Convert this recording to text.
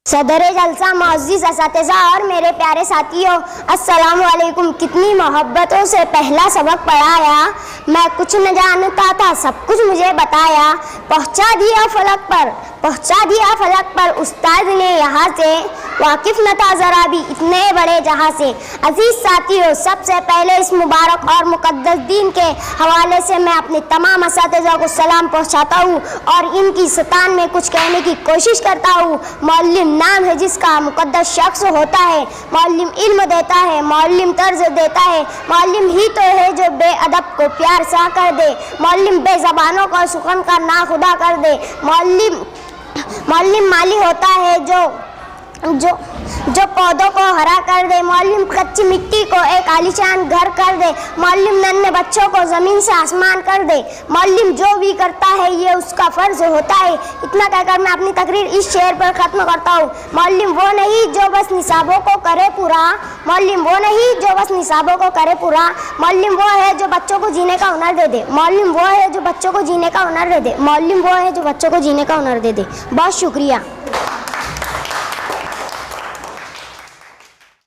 सदर जलसा मुअज़्ज़िज़ असातिज़ा और मेरे प्यारे साथियों, अस्सलामु अलैकुम। कितनी मोहब्बतों से पहला सबक पढ़ाया, मैं कुछ न जानता था सब कुछ मुझे बताया। पहुँचा दिया फलक पर उस्ताद ने यहाँ से, वाकिफ़ न था ज़रा भी इतने बड़े जहाँ से। अज़ीज़ साथियों, सबसे पहले इस मुबारक और मुक़द्दस दिन के हवाले से मैं अपने तमाम असातिज़ा को सलाम पहुँचाता हूँ और इनकी सतान में कुछ कहने की कोशिश करता हूँ। मौल्लिम नाम है जिसका मुक़द्दस शख्स होता है। मौल्लिम इल्म देता है, मौल्लिम तर्ज देता है। मौल्लिम ही तो है जो बेअदब को प्यार सा कर दे। मौल्लिम बेज़बानों को सुखन का नाखुदा कर दे। मौल्लिम माली होता है जो पौधों को हरा कर दे। मौल्लिम कच्ची मिट्टी को एक आलीशान घर कर दे। मौल्लिम नन्हे बच्चों को ज़मीन से आसमान कर दे। मौल्लिम जो भी करता है ये उसका फ़र्ज़ होता है। इतना कहकर मैं अपनी तकरीर इस शेर पर ख़त्म करता हूँ। मौल्लिम वो नहीं जो बस निसाबों को करे पूरा। मौल्लिम वो नहीं जो बस निसाबों को करे पूरा। मौल्लिम वो है जो बच्चों को जीने का हुनर दे दे। मौल्लिम वो है जो बच्चों को जीने का हुनर दे दे। मौल्लिम वो है जो बच्चों को जीने का हुनर दे दे। बहुत शुक्रिया।